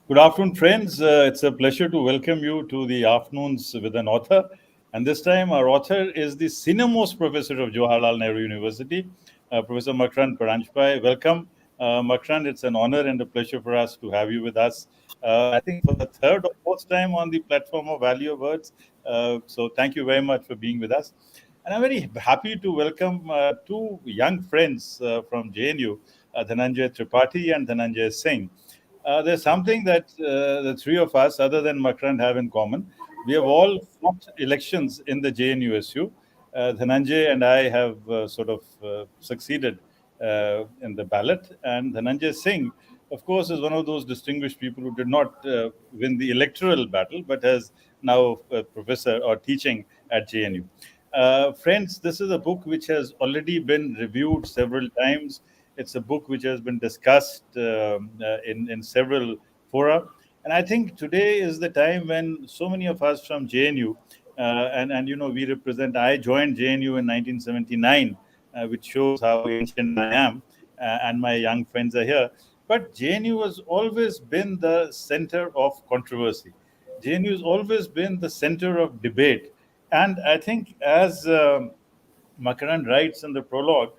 Good afternoon, friends. It's a pleasure to welcome you to the Afternoons with an Author. And this time, our author is the senior-most professor of Jawaharlal Nehru University, Professor Makarand Paranjape. Welcome, Makarand. It's an honor and a pleasure for us to have you with us. I think for the third or fourth time on the platform of Value of Words. So thank you very much for being with us. And I'm very happy to welcome two young friends from JNU, Dhananjay Tripathi and Dhananjay Singh. There's something that the three of us, other than Makarand, have in common. We have all fought elections in the JNUSU. Dhananjay and I have succeeded in the ballot, and Dhananjay Singh, of course, is one of those distinguished people who did not win the electoral battle, but has now a professor or teaching at JNU. Friends, this is a book which has already been reviewed several times. It's a book which has been discussed in several fora. And I think today is the time when so many of us from JNU, we represent, I joined JNU in 1979, which shows how ancient I am, and my young friends are here. But JNU has always been the center of controversy. JNU has always been the center of debate. And I think, as Makarand writes in the prologue,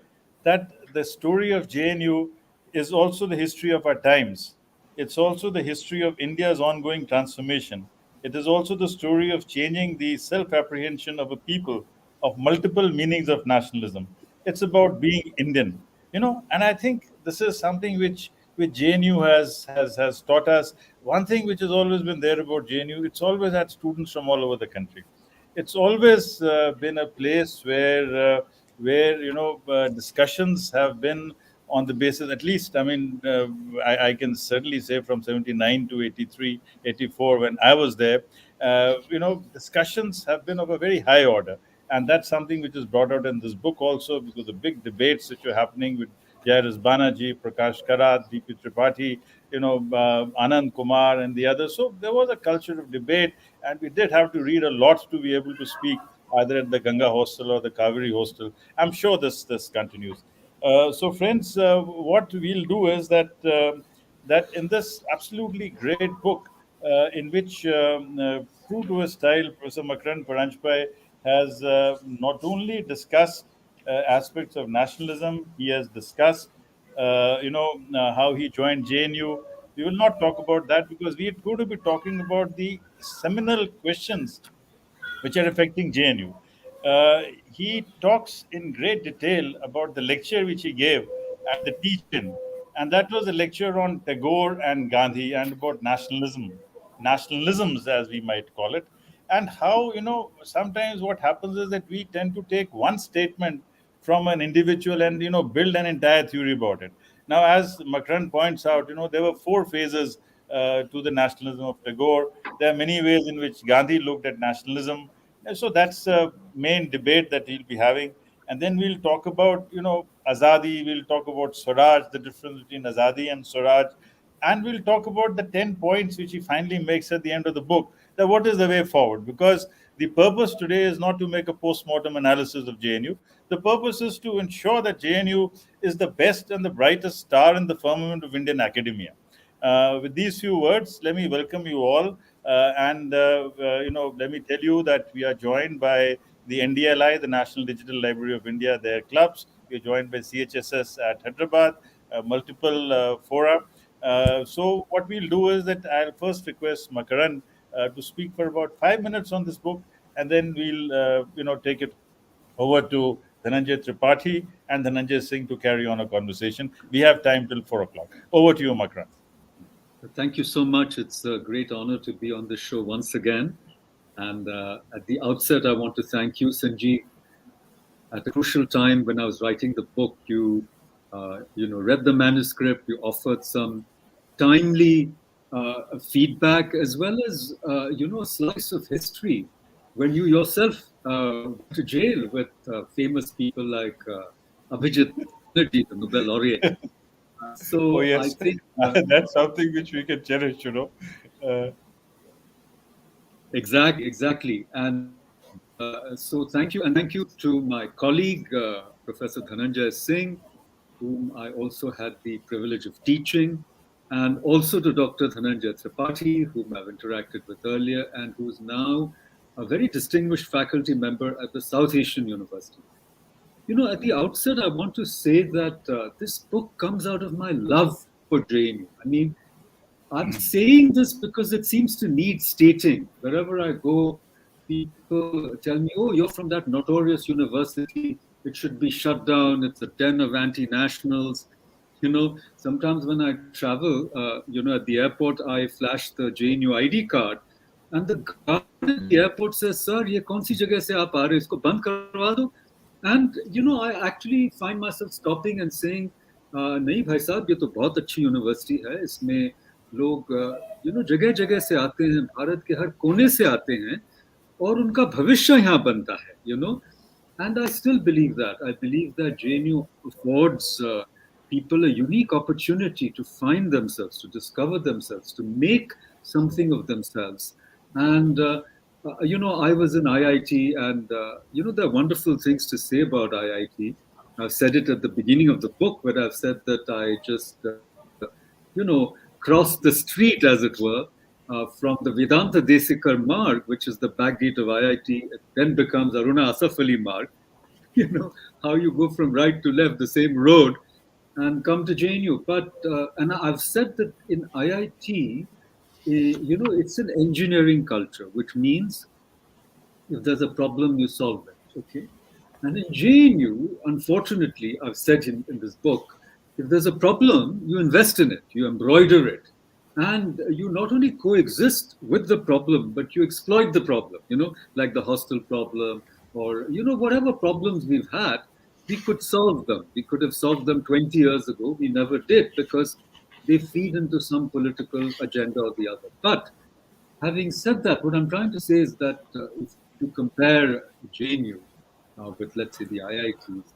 that the story of JNU is also the history of our times. It's also the history of India's ongoing transformation. It is also the story of changing the self apprehension of a people of multiple meanings of nationalism. It's about being Indian, and I think this is something which JNU has taught us. One thing which has always been there about JNU, it's always had students from all over the country. It's always been a place where discussions have been on the basis, at least, I mean, I can certainly say from 79 to 83, 84, when I was there, discussions have been of a very high order. And that's something which is brought out in this book also, because the big debates which were happening with Jairus Banerjee, Prakash Karat, DP Tripathi, Anand Kumar, and the others. So there was a culture of debate, and we did have to read a lot to be able to speak either at the Ganga hostel or the Kaveri hostel. I'm sure this continues. So, friends, what we'll do is that in this absolutely great book, in which, true to his style, Professor Makarand Paranjape has not only discussed aspects of nationalism, he has discussed, how he joined JNU. We will not talk about that because we are going to be talking about the seminal questions which are affecting JNU. He talks in great detail about the lecture which he gave at the teach-in, and that was a lecture on Tagore and Gandhi and about nationalisms as we might call it, and how sometimes what happens is that we tend to take one statement from an individual and build an entire theory about it. Now, as Makarand points out, there were four phases to the nationalism of Tagore. There are many ways in which Gandhi looked at nationalism. So that's the main debate that we'll be having. And then we'll talk about, Azadi, we'll talk about Swaraj, the difference between Azadi and Swaraj. And we'll talk about the 10 points which he finally makes at the end of the book. That what is the way forward? Because the purpose today is not to make a post-mortem analysis of JNU. The purpose is to ensure that JNU is the best and the brightest star in the firmament of Indian academia. With these few words, let me welcome you all. Let me tell you that we are joined by the NDLI, the National Digital Library of India, their clubs. We are joined by CHSS at Hyderabad, multiple fora. So what we'll do is that I'll first request Makarand to speak for about 5 minutes on this book, and then we'll take it over to Dhananjay Tripathi and Dhananjay Singh to carry on a conversation. We have time till 4 o'clock. Over to you, Makarand. Thank you so much. It's a great honor to be on this show once again. And at the outset, I want to thank you, Sanjeev. At a crucial time when I was writing the book, you read the manuscript, you offered some timely feedback as well as a slice of history when you yourself went to jail with famous people like Abhijit Banerjee, the Nobel laureate. Oh, So I yes. think That's something which we can cherish. Uh, exactly. And so thank you. And thank you to my colleague, Professor Dhananjay Singh, whom I also had the privilege of teaching. and also to Dr. Dhananjay Tripathi, whom I've interacted with earlier, and who's now a very distinguished faculty member at the South Asian University. At the outset, I want to say that this book comes out of my love for JNU. I mean, I'm saying this because it seems to need stating. Wherever I go, people tell me, oh, you're from that notorious university. It should be shut down. It's a den of anti-nationals. Sometimes when I travel, at the airport, I flash the JNU ID card. And the guard at the airport says, sir, ye kaun si jagah se aap aa rahe, isko band karwa do. And, I actually find myself stopping and saying, nahi bhai sahab, ye to bahut achhi university hai. Isme लोग जगह जगह से आते हैं, भारत के हर कोने से आते हैं और उनका भविष्य यहाँ बनता है, and I still believe that. I believe that JNU affords people a unique opportunity to find themselves, to discover themselves, to make something of themselves. And I was in IIT, and there are wonderful things to say about IIT. I've said it at the beginning of the book, where I've said that I just crossed the street, as it were, from the Vedanta Desikar Marg, which is the back gate of IIT. It then becomes Aruna Asaf Ali Marg. How you go from right to left, the same road, and come to JNU. But, and I've said that in IIT, it's an engineering culture, which means if there's a problem, you solve it, okay? And in JNU, unfortunately, I've said in this book, if there's a problem, you invest in it, you embroider it, and you not only coexist with the problem, but you exploit the problem, like the hostel problem, or, whatever problems we've had, we could solve them. We could have solved them 20 years ago. We never did, because they feed into some political agenda or the other. But having said that, what I'm trying to say is that if you compare JNU with, let's say, the IITs,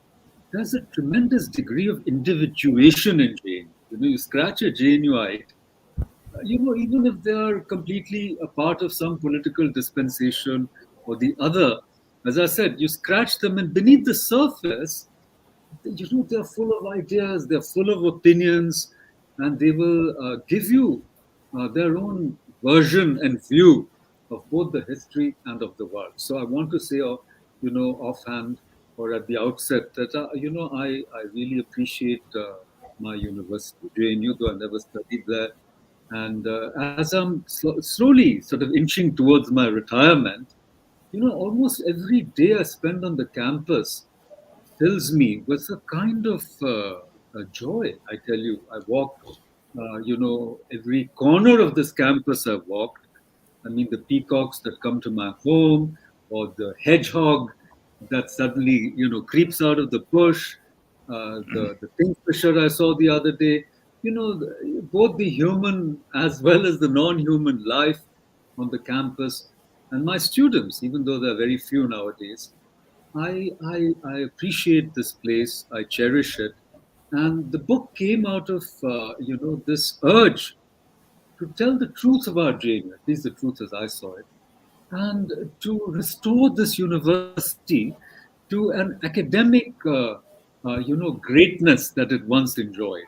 there's a tremendous degree of individuation in JNU. You scratch a JNUite, even if they are completely a part of some political dispensation or the other, as I said, you scratch them, and beneath the surface, they're full of ideas, they're full of opinions, and they will give you their own version and view of both the history and of the world. So I want to say, offhand, or at the outset, that I really appreciate my university, JNU, though I never studied there. And as I'm slowly sort of inching towards my retirement, almost every day I spend on the campus fills me with a kind of joy. I tell you, I walk, every corner of this campus I've walked. I mean, the peacocks that come to my home, or the hedgehog that suddenly, creeps out of the bush, the kingfisher I saw the other day, both the human as well as the non-human life on the campus, and my students, even though there are very few nowadays. I appreciate this place. I cherish it. And the book came out of, this urge to tell the truth about JNU, at least the truth as I saw it, and to restore this university to an academic, greatness that it once enjoyed,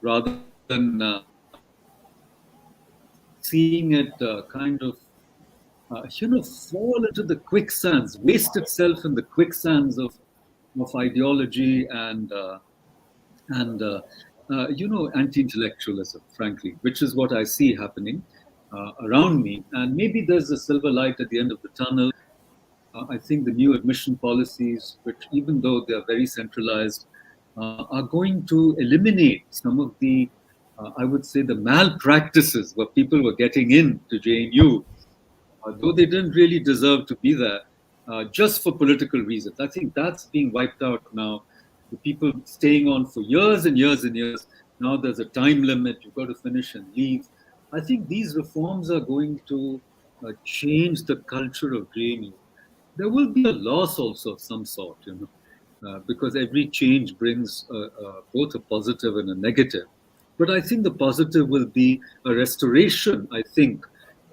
rather than seeing it kind of, fall into the quicksands, waste itself in the quicksands of ideology and anti-intellectualism, frankly, which is what I see happening around me. And maybe there's a silver light at the end of the tunnel. I think the new admission policies, which, even though they are very centralized, are going to eliminate some of the, I would say, the malpractices where people were getting into JNU, though they didn't really deserve to be there, just for political reasons. I think that's being wiped out now. The people staying on for years and years and years, now there's a time limit, you've got to finish and leave. I think these reforms are going to change the culture of JNU. There will be a loss also of some sort, because every change brings both a positive and a negative. But I think the positive will be a restoration, I think,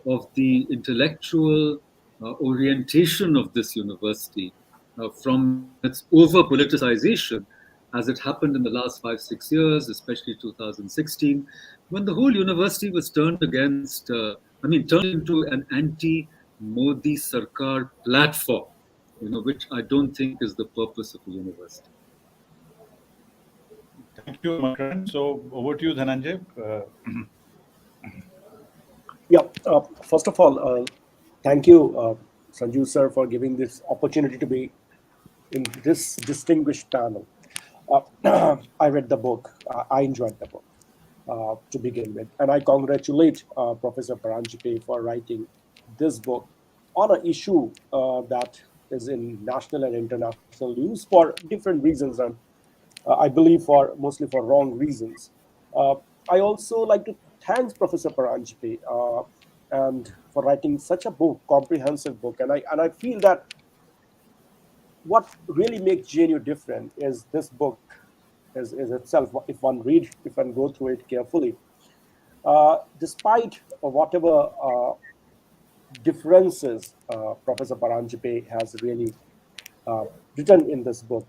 of the intellectual orientation of this university from its over-politicization, as it happened in the last 5-6 years, especially 2016, when the whole university was turned against, turned into an anti-Modi Sarkar platform, which I don't think is the purpose of a university. Thank you, Makarand. So over to you, Dhananjay. Yeah, first of all, thank you, Sanjeev sir, for giving this opportunity to be in this distinguished panel. I read the book. I enjoyed the book to begin with. And I congratulate Professor Paranjape for writing this book on an issue that is in national and international news for different reasons, and I believe for mostly for wrong reasons. Uh, I also like to thank Professor Paranjape and for writing such a book, comprehensive book. And I feel that what really makes JNU different is this book is itself. If one go through it carefully, despite whatever differences Professor Paranjape has really written in this book,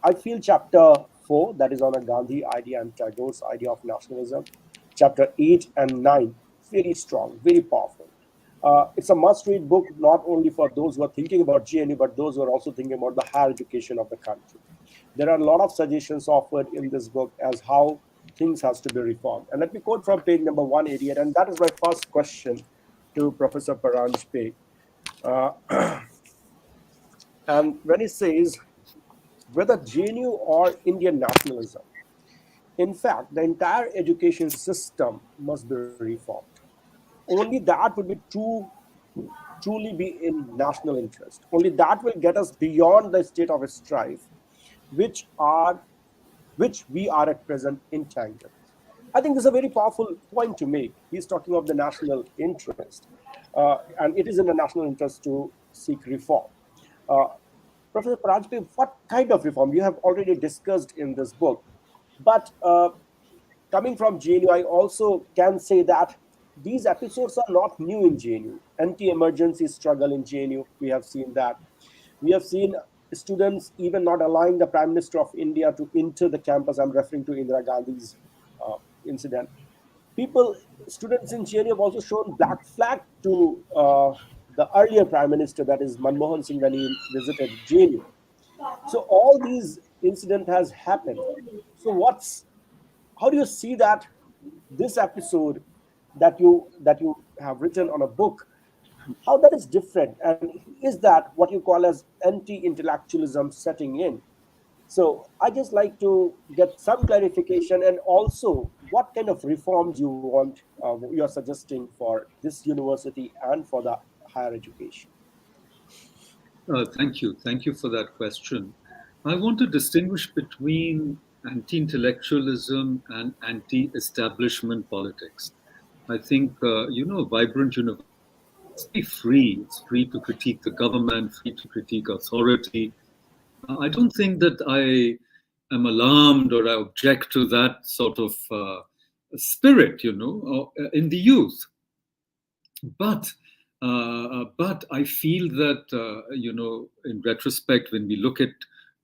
I feel chapter 4, that is on a Gandhi idea and Tagore's idea of nationalism, chapter 8 and 9, very strong, very powerful. It's a must-read book, not only for those who are thinking about GNU, but those who are also thinking about the higher education of the country. There are a lot of suggestions offered in this book as how things has to be reformed. And let me quote from page number 188, and that is my first question to Professor Paranjape. Uh, and when he says, whether JNU or Indian nationalism, in fact, the entire education system must be reformed. Only that would be truly be in national interest. Only that will get us beyond the state of strife, which are which we are at present entangled. I think this is a very powerful point to make. He's talking of the national interest, and it is in the national interest to seek reform. Uh, Professor Prajpi, what kind of reform you have already discussed in this book? But coming from JNU, I also can say that these episodes are not new in JNU. Anti-emergency struggle in JNU, we have seen that. We have seen students even not allowing the Prime Minister of India to enter the campus. I'm referring to Indira Gandhi's uh, incident. Students in JNU have also shown black flag to the earlier Prime Minister, that is Manmohan Singh, when he visited JNU. So all these incident has happened. So how do you see that this episode that you have written on a book, how that is different, and is that what you call as anti-intellectualism setting in? So I just like to get some clarification, and also what kind of reforms you are suggesting for this university and for the higher education. Thank you. Thank you for that question. I want to distinguish between anti intellectualism and anti establishment politics. I think, vibrant university is free. It's free to critique the government, free to critique authority. I don't think that I am alarmed or I object to that sort of spirit, in the youth. But I feel that in retrospect, when we look at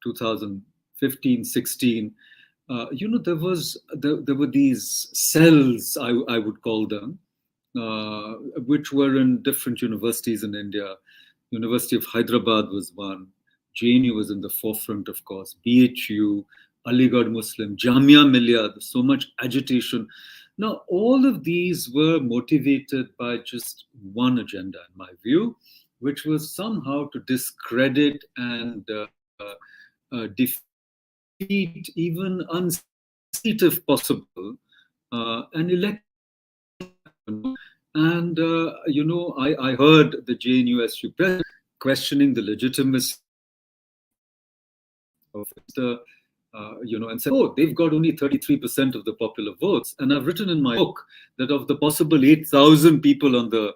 2015, 16, there were these cells, I would call them, which were in different universities in India. University of Hyderabad was one. JNU was in the forefront, of course. BHU, Aligarh Muslim, Jamia Millia. There's so much agitation. Now, all of these were motivated by just one agenda, in my view, which was somehow to discredit and defeat, even unseat if possible, an election. And, I heard the JNUSU president questioning the legitimacy of the and said, oh, they've got only 33% of the popular votes. And I've written in my book that of the possible 8,000 people on the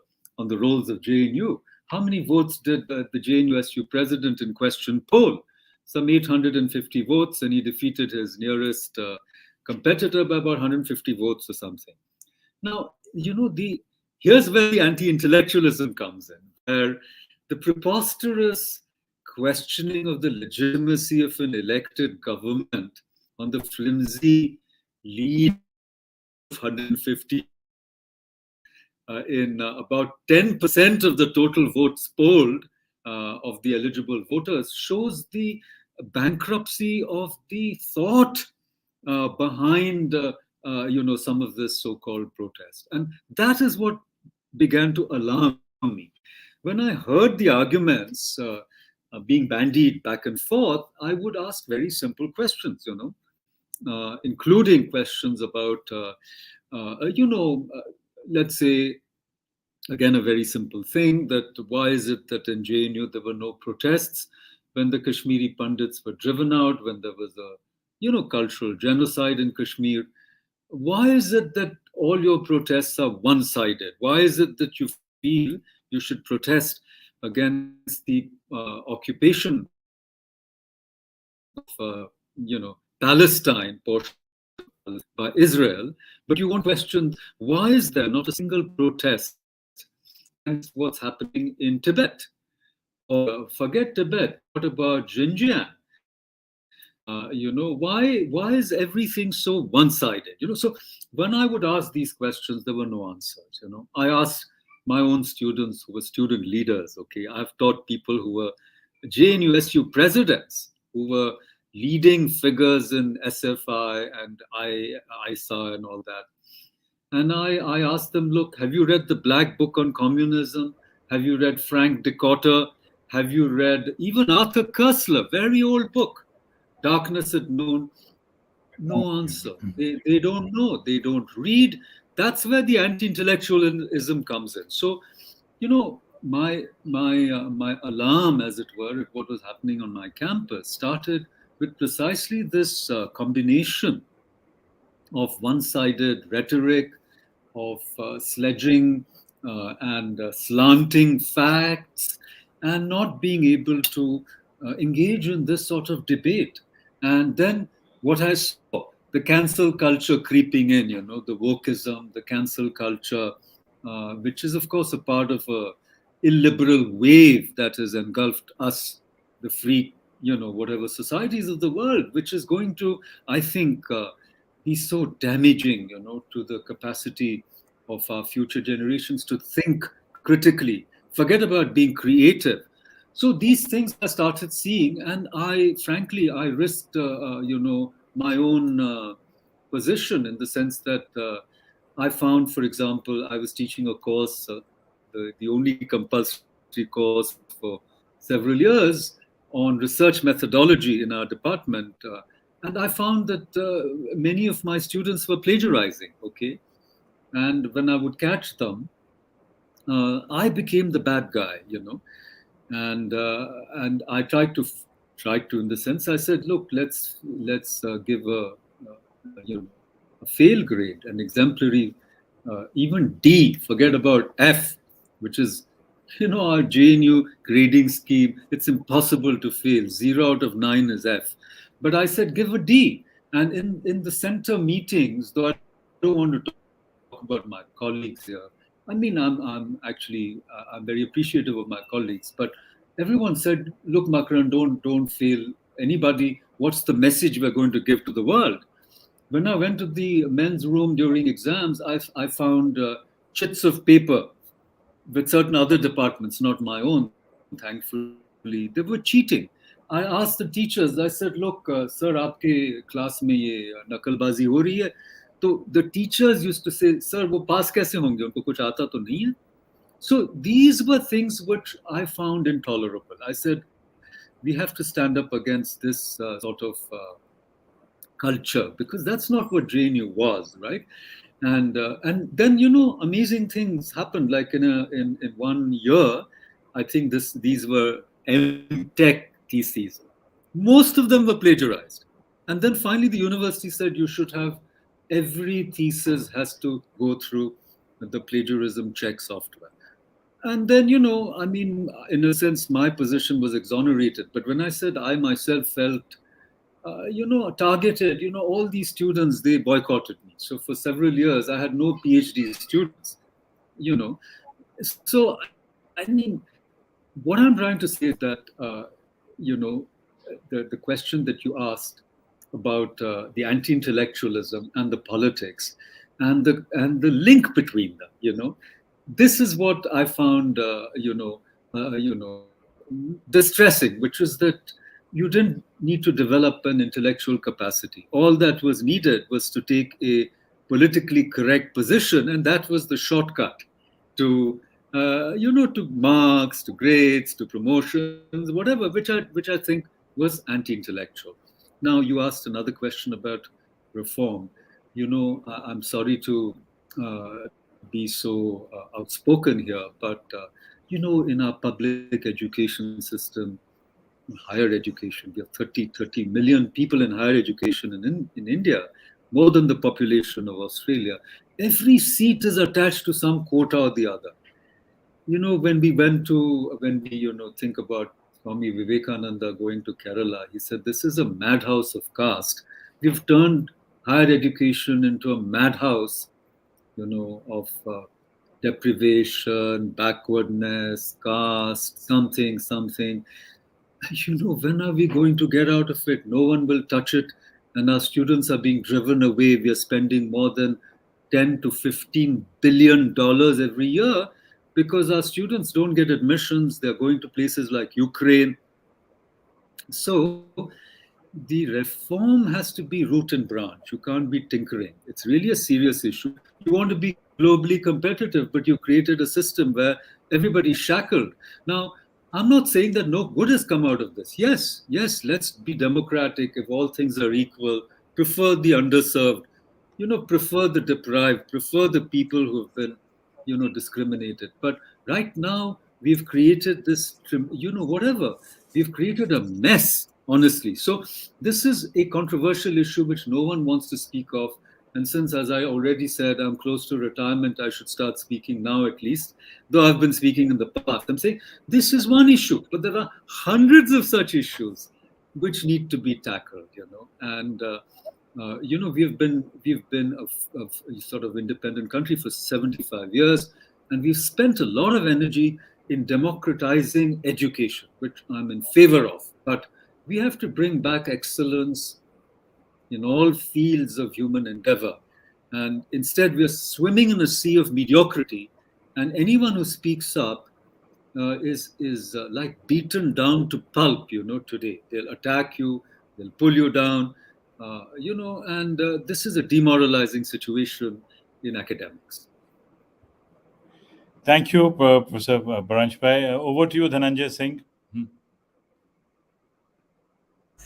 rolls of JNU, how many votes did the JNUSU president in question poll? Some 850 votes, and he defeated his nearest competitor by about 150 votes or something. Now, here's where the anti-intellectualism comes in, where the preposterous questioning of the legitimacy of an elected government on the flimsy lead 150 in about 10% of the total votes polled of the eligible voters shows the bankruptcy of the thought behind some of this so-called protest. And that is what began to alarm me. When I heard the arguments being bandied back and forth, I would ask very simple questions, including questions about, let's say, again, a very simple thing, that why is it that in JNU there were no protests when the Kashmiri Pandits were driven out, when there was a, cultural genocide in Kashmir? Why is it that all your protests are one-sided? Why is it that you feel you should protest against the occupation of, Palestine portion by Israel, but you want to question why is there not a single protest against what's happening in Tibet? Or forget Tibet, what about Xinjiang? Why is everything so one-sided? So when I would ask these questions, there were no answers. I asked my own students who were student leaders. Okay, I've taught people who were JNUSU presidents, who were leading figures in SFI and ISA and all that. And I asked them, look, have you read the Black Book on Communism? Have you read Frank Decotter? Have you read even Arthur Koestler, very old book, Darkness at Noon? No answer. They don't know. They don't read. That's where the anti-intellectualism comes in. So, my alarm, as it were, at what was happening on my campus started with precisely this combination of one-sided rhetoric, of sledging and slanting facts, and not being able to engage in this sort of debate. And then what I saw, the cancel culture creeping in, the wokeism, the cancel culture, which is, of course, a part of a illiberal wave that has engulfed us, the free, whatever societies of the world, which is going to, I think, be so damaging, to the capacity of our future generations to think critically. Forget about being creative. So these things I started seeing, and I risked, my own position, in the sense that I found, for example, I was teaching a course, the only compulsory course for several years, on research methodology in our department. And I found that many of my students were plagiarizing, okay? And when I would catch them, I became the bad guy, and I tried to, in the sense, I said, look, let's give a fail grade, an exemplary, even D, forget about F, which is, our JNU grading scheme. It's impossible to fail. 0 out of 9 is F. But I said, give a D. And in the center meetings, though I don't want to talk about my colleagues here, I mean, I'm very appreciative of my colleagues, but everyone said, look, Makarand, don't fail anybody. What's the message we're going to give to the world? When I went to the men's room during exams, I found chits of paper with certain other departments, not my own, thankfully. They were cheating. I asked the teachers, I said, look, sir, aapke class mein ye nakalbazi ho rahi hai. So the teachers used to say, sir, wo pass kaise honge? Unko kuch aata to nahi hai. So these were things which I found intolerable. I said, we have to stand up against this sort of culture, because that's not what JNU was, right? And then, amazing things happened. Like in 1 year, I think these were M.Tech theses. Most of them were plagiarized. And then finally the university said you should have, every thesis has to go through the plagiarism check software. And then, I mean, in a sense, my position was exonerated. But when I said I myself felt, targeted, all these students, they boycotted me. So for several years, I had no PhD students, So, I mean, what I'm trying to say is that, the question that you asked about the anti-intellectualism and the politics, and the link between them. This is what I found distressing, which is that you didn't need to develop an intellectual capacity. All that was needed was to take a politically correct position, and that was the shortcut to to marks, to grades, to promotions, whatever, which I think was anti-intellectual. Now, you asked another question about reform. I'm sorry to be so outspoken here, but in our public education system, higher education, we have 30 million people in higher education in India, more than the population of Australia. Every seat is attached to some quota or the other. When we think about Swami Vivekananda going to Kerala, he said this is a madhouse of caste. We've turned higher education into a madhouse, of deprivation, backwardness, caste, something. When are we going to get out of it? No one will touch it, and our students are being driven away. We are spending more than 10 to 15 billion dollars every year because our students don't get admissions. They're going to places like Ukraine. So the reform has to be root and branch. You can't be tinkering. It's really a serious issue. You want to be globally competitive, but you created a system where everybody's shackled. Now, I'm not saying that no good has come out of this. Yes, let's be democratic. If all things are equal, prefer the underserved, prefer the deprived, prefer the people who've been, discriminated. But right now, we've created this, whatever. We've created a mess, honestly. So this is a controversial issue which no one wants to speak of. And since, as I already said, I'm close to retirement, I should start speaking now at least, though I've been speaking in the past. I'm saying this is one issue, but there are hundreds of such issues which need to be tackled, And we've been a sort of independent country for 75 years, and we've spent a lot of energy in democratizing education, which I'm in favor of. But we have to bring back excellence in all fields of human endeavor. And instead, we are swimming in a sea of mediocrity. And anyone who speaks up is like beaten down to pulp, today. They'll attack you, they'll pull you down, and this is a demoralizing situation in academics. Thank you, Professor Paranjape. Over to you, Dhananjay Singh.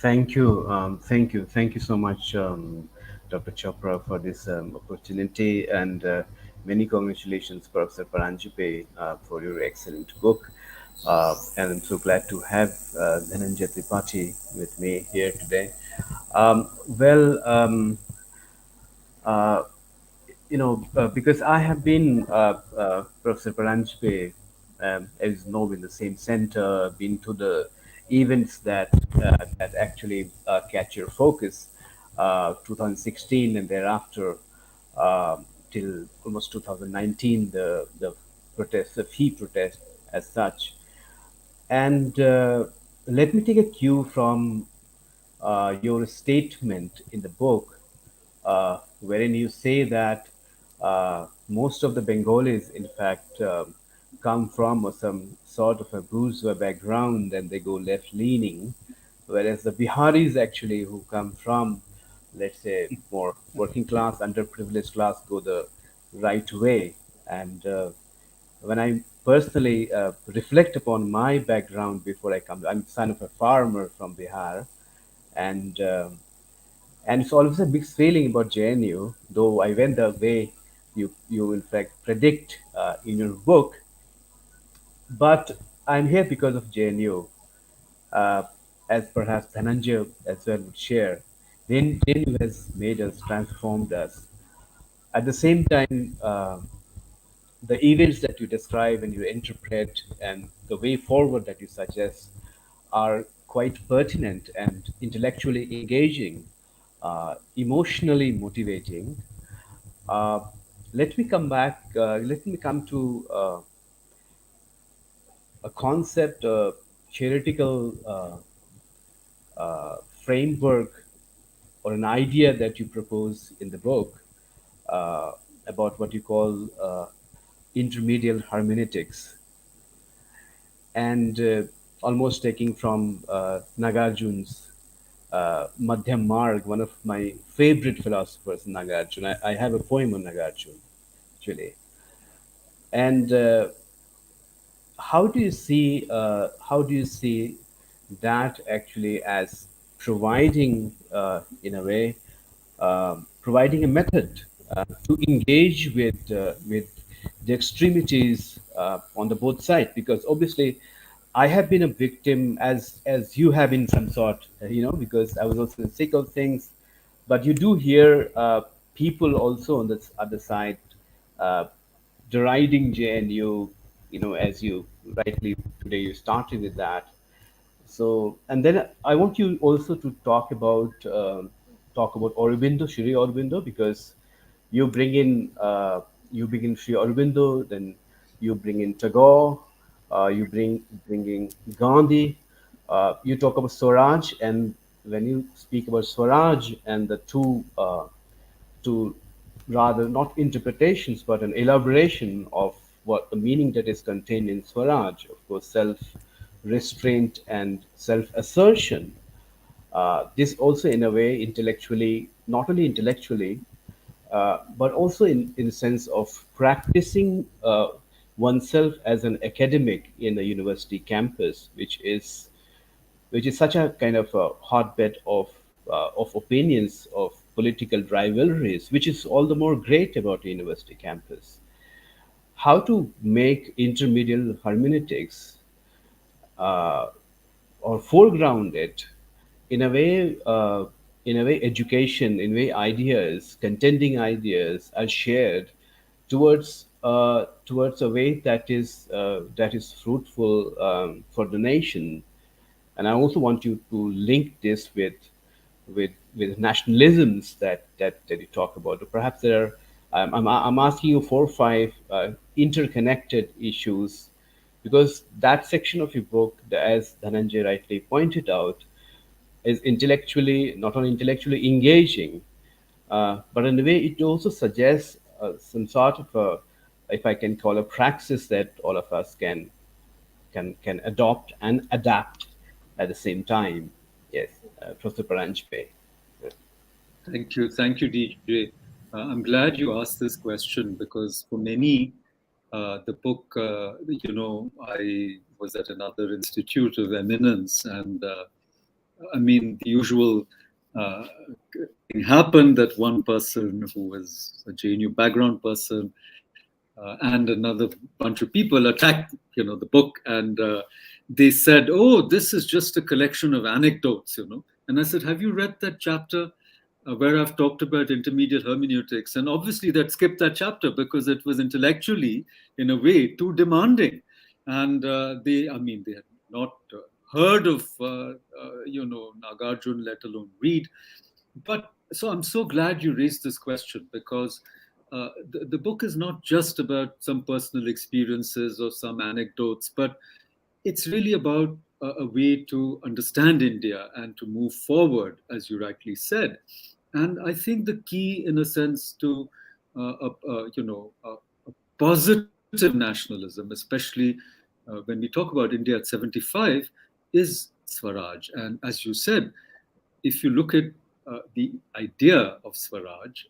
Thank you so much, Dr. Chopra, for this opportunity, and many congratulations, Professor Paranjape, for your excellent book. And I'm so glad to have Dhananjay Tripathi with me here today. Um, well, um, uh, because I have been Professor Paranjape, as you know, in the same center, been to the events that actually catch your focus, 2016 and thereafter, till almost 2019, the protest, the fee protest as such. And let me take a cue from your statement in the book, wherein you say that most of the Bengalis, in fact, come from some sort of a bourgeois background and they go left leaning, whereas the Biharis, actually, who come from, let's say, more working class, underprivileged class, go the right way. And when I personally reflect upon my background before I come, I'm son of a farmer from Bihar, and it's always a mixed feeling about JNU, though I went the way you in fact predict in your book. But I'm here because of JNU, uh, as perhaps Dhananjay as well would share. Then JNU has made us, transformed us. At the same time, the events that you describe and you interpret and the way forward that you suggest are quite pertinent and intellectually engaging, emotionally motivating. Uh, let me come back. Let me come to a concept, a theoretical framework, or an idea that you propose in the book, about what you call intermediate hermeneutics, and almost taking from Nagarjun's Madhyam Marg, one of my favorite philosophers, Nagarjuna. I have a poem on Nagarjuna, actually. And how do you see that actually as providing in a way providing a method to engage with the extremities on the both sides, because obviously I have been a victim as you have in some sort, because I was also sick of things, but you do hear people also on the other side uh, deriding JNU, as you rightly today you started with that. So, and then I want you also to talk about Aurobindo, Shri Aurobindo, because you bring in Shri Aurobindo, then you bring in Tagore, you bring in Gandhi, you talk about Swaraj, and when you speak about Swaraj and the two rather not interpretations but an elaboration of what the meaning that is contained in Swaraj, of course, self restraint and self assertion. This also, in a way, intellectually, not only intellectually, but also in the sense of practicing oneself as an academic in a university campus, which is such a kind of a hotbed of opinions, of political rivalries, which is all the more great about a university campus. How to make intermediate hermeneutics or foreground it in a way, education, in a way, ideas, contending ideas are shared towards a way that is fruitful for the nation. And I also want you to link this with nationalisms that you talk about. Perhaps there are, I'm asking you 4 or 5 interconnected issues, because that section of your book, as Dhananjay rightly pointed out, is intellectually, not only intellectually engaging, but in a way it also suggests some sort of a, if I can call a praxis that all of us can adopt and adapt at the same time. Yes, Professor Paranjape. Thank you, DJ. I'm glad you asked this question because for many, the book, I was at another institute of eminence, and I mean, the usual uh, thing happened that one person who was a JNU background person and another bunch of people attacked, the book, and they said, "Oh, this is just a collection of anecdotes." And I said, "Have you read that chapter where I've talked about intermediate hermeneutics?" And obviously, that skipped that chapter because it was intellectually, in a way, too demanding, and they had not heard of, Nagarjun, let alone read. But so I'm so glad you raised this question because the book is not just about some personal experiences or some anecdotes, but it's really about a way to understand India and to move forward, as you rightly said. And I think the key, in a sense, to a positive nationalism, especially when we talk about India at 75, is Swaraj. And as you said, if you look at the idea of Swaraj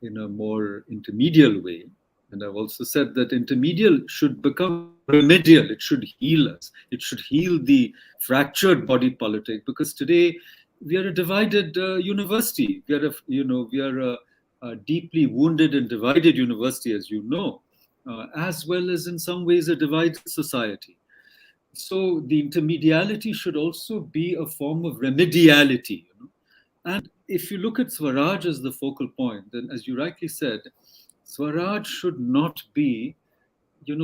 in a more intermedial way, and I've also said that intermedial should become remedial, it should heal us, it should heal the fractured body politic, because today we are a divided university. We are a deeply wounded and divided university, as you know, as well as in some ways a divided society. So the intermediality should also be a form of remediality. And if you look at Swaraj as the focal point, then as you rightly said, Swaraj should not be,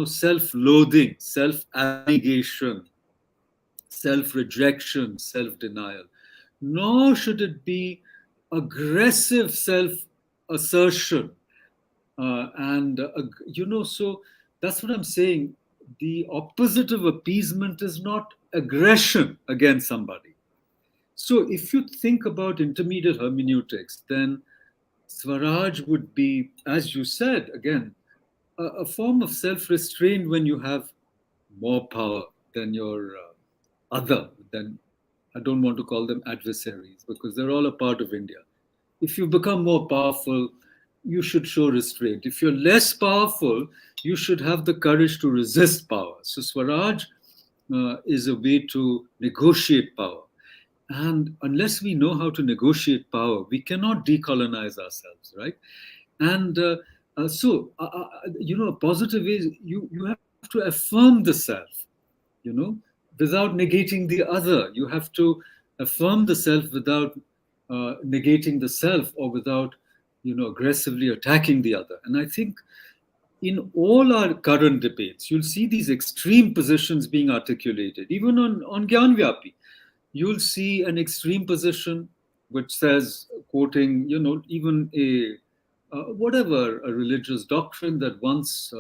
self-loathing, self-abnegation, self-rejection, self-denial, nor should it be aggressive self-assertion. So that's what I'm saying. The opposite of appeasement is not aggression against somebody. So if you think about intermediate hermeneutics, then Swaraj would be, as you said, again, a form of self restraint when you have more power than your than I don't want to call them adversaries because they're all a part of India. If you become more powerful, you should show restraint. If you're less powerful, you should have the courage to resist power. So, Swaraj is a way to negotiate power. And unless we know how to negotiate power, we cannot decolonize ourselves, right? And a positive is you have to affirm the self, you know, without negating the other. You have to affirm the self without negating the self or without, aggressively attacking the other. And I think in all our current debates, you'll see these extreme positions being articulated, even on Gyanvyapi. You'll see an extreme position which says, quoting, even whatever, a religious doctrine that once,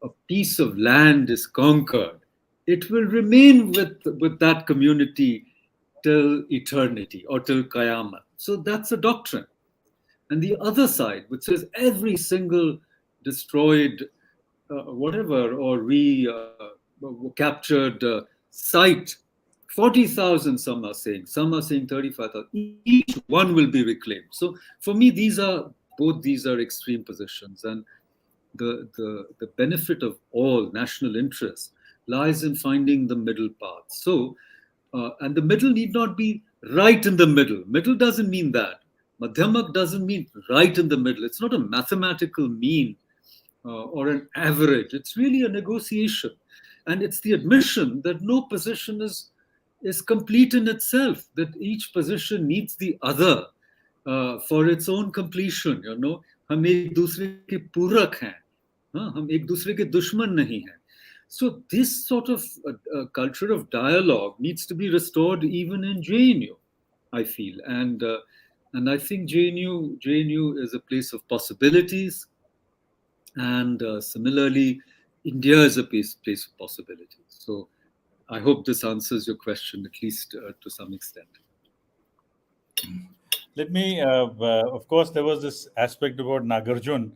a piece of land is conquered, it will remain with that community till eternity or till Qiyamah. So that's a doctrine. And the other side, which says every single destroyed, whatever, or captured site, 40,000, some are saying 35,000, each one will be reclaimed. So for me, both these are extreme positions. And the benefit of all national interest lies in finding the middle path. So, and the middle need not be right in the middle. Middle doesn't mean that. Madhyamak doesn't mean right in the middle. It's not a mathematical mean or an average. It's really a negotiation. And it's the admission that no position is complete in itself, that each position needs the other for its own completion. हम एक दूसरे के पूरक हैं, हम एक दूसरे के दुश्मन नहीं हैं. So this sort of culture of dialogue needs to be restored even in JNU, I feel. And I think JNU is a place of possibilities. And similarly, India is a place of possibilities. So I hope this answers your question, at least to some extent. Let me, of course, there was this aspect about Nagarjun,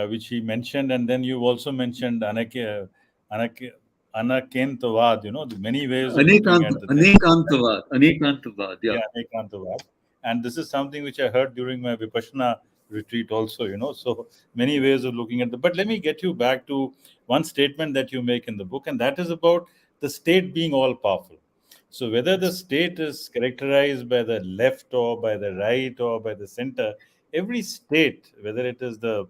which he mentioned, and then you also mentioned Anakentavad, the many ways of looking at the thing. Anekantavad, yeah. Anekantavad. And this is something which I heard during my Vipassana retreat also, so many ways of looking at but let me get you back to one statement that you make in the book, and that is about the state being all powerful. So whether the state is characterized by the left or by the right or by the center, every state, whether it is the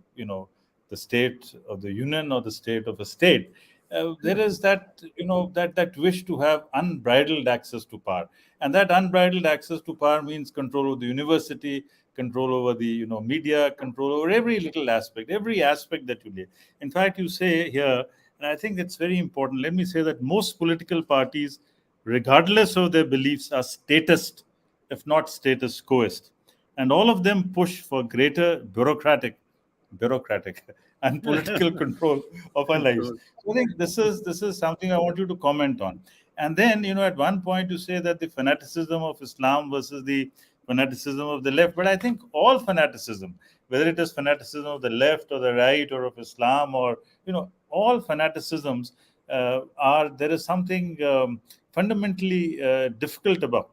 state of the union or the state of a state, there is that that wish to have unbridled access to power, and that unbridled access to power means control over the university, control over the media, control over every little aspect, every aspect that you live. In fact, you say here, and I think it's very important. Let me say that most political parties, regardless of their beliefs, are statist, if not status quoist, and all of them push for greater bureaucratic and political control of our lives. So I think this is something I want you to comment on. And then, at one point you say that the fanaticism of Islam versus the fanaticism of the left. But I think all fanaticism, whether it is fanaticism of the left or the right or of Islam or, all fanaticisms there is something fundamentally difficult about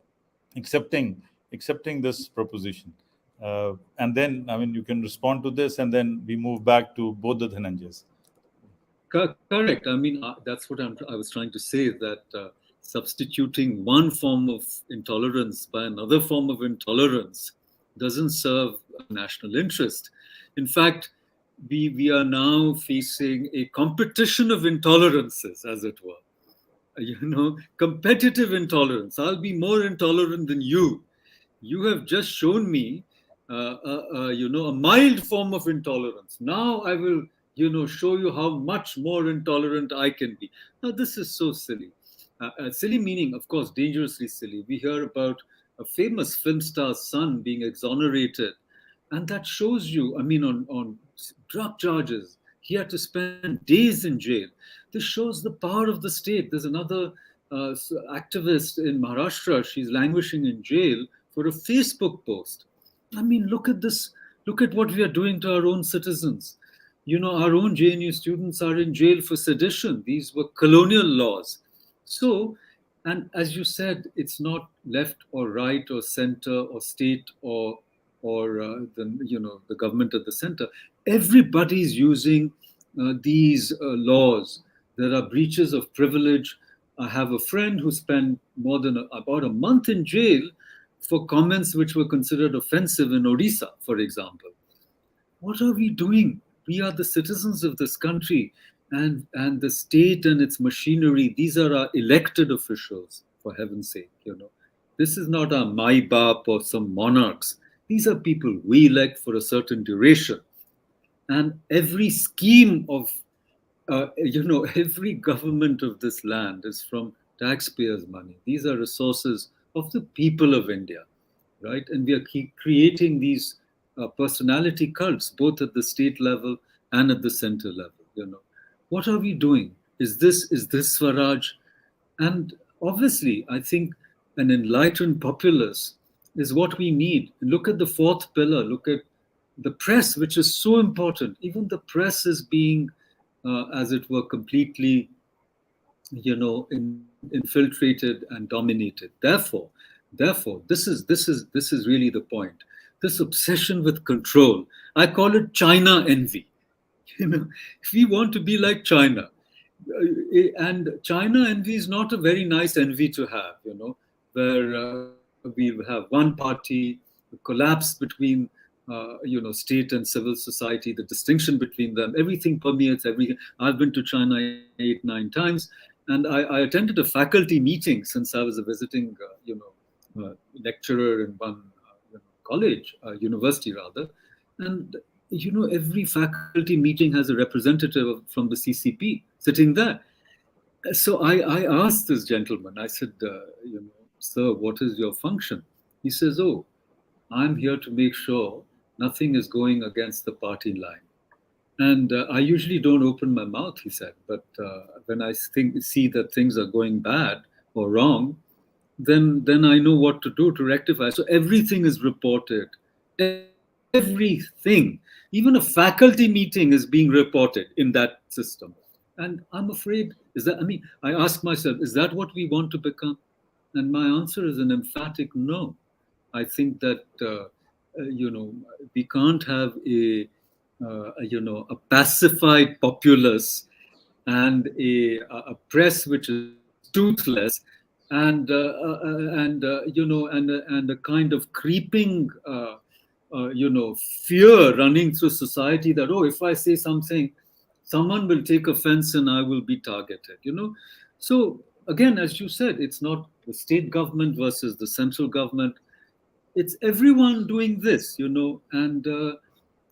accepting this proposition. And then, you can respond to this, and then we move back to both the Dhananjays. Correct. That's what I was trying to say, that substituting one form of intolerance by another form of intolerance doesn't serve a national interest. In fact, we are now facing a competition of intolerances, as it were. Competitive intolerance. I'll be more intolerant than you. You have just shown me, a mild form of intolerance. Now I will, show you how much more intolerant I can be. Now, this is so silly. Silly meaning, of course, dangerously silly. We hear about a famous film star's son being exonerated, and that shows you, on drug charges, he had to spend days in jail. This shows the power of the state. There's another activist in Maharashtra. She's languishing in jail for a Facebook post. I mean, look at this. Look at what we are doing to our own citizens. Our own JNU students are in jail for sedition. These were colonial laws. So, and as you said, it's not left or right or center or state or the government at the center. Everybody is using these laws. There are breaches of privilege. I have a friend who spent more than about a month in jail for comments which were considered offensive in Odisha, for example. What are we doing? We are the citizens of this country, and the state and its machinery. These are our elected officials, for heaven's sake. This is not our Mai Bap or some monarchs. These are people we elect for a certain duration, and every scheme of every government of this land is from taxpayers' money. These are resources of the people of India, right? And we are creating these personality cults, both at the state level and at the center level. What are we doing? Is this Swaraj? And obviously, I think an enlightened populace is what we need. Look at the fourth pillar. Look at the press, which is so important. Even the press is being, as it were, completely, infiltrated and dominated. Therefore, this is really the point. This obsession with control. I call it China envy. If we want to be like China, and China envy is not a very nice envy to have, where we have one party, collapse between, state and civil society, the distinction between them, everything permeates everything. I've been to China 8, 9 times, and I attended a faculty meeting since I was a visiting, lecturer in one college, university rather, and every faculty meeting has a representative from the CCP sitting there. So I asked this gentleman, I said, sir, what is your function? He says, oh, I'm here to make sure nothing is going against the party line. And I usually don't open my mouth, he said, but when I see that things are going bad or wrong, then I know what to do to rectify. So everything is reported. Everything. Even a faculty meeting is being reported in that system. And I'm afraid, I ask myself, is that what we want to become? And my answer is an emphatic no. I think that, we can't have a pacified populace and a press which is toothless and a kind of creeping fear running through society that, oh, if I say something, someone will take offense and I will be targeted. So again, as you said, it's not the state government versus the central government. It's everyone doing this, and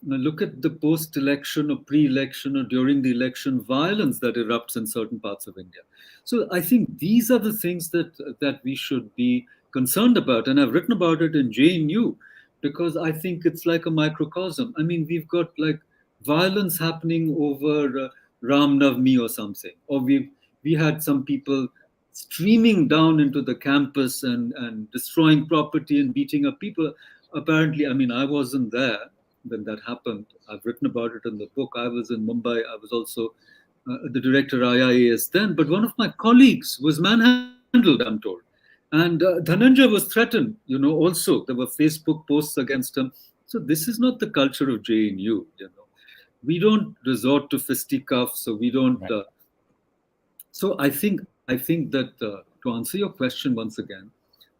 look at the post-election or pre-election or during the election violence that erupts in certain parts of India. So I think these are the things that we should be concerned about. And I've written about it in JNU because I think it's like a microcosm. I mean, we've got like violence happening over Ram Navami or something. Or we had some people streaming down into the campus and destroying property and beating up people. Apparently, I wasn't there when that happened. I've written about it in the book. I was in Mumbai. I was also the director IIAS then. But one of my colleagues was manhandled, I'm told. And Dhananjay was threatened, also. There were Facebook posts against him. So this is not the culture of JNU, We don't resort to fisticuffs, so we don't... Right. So I think that to answer your question once again,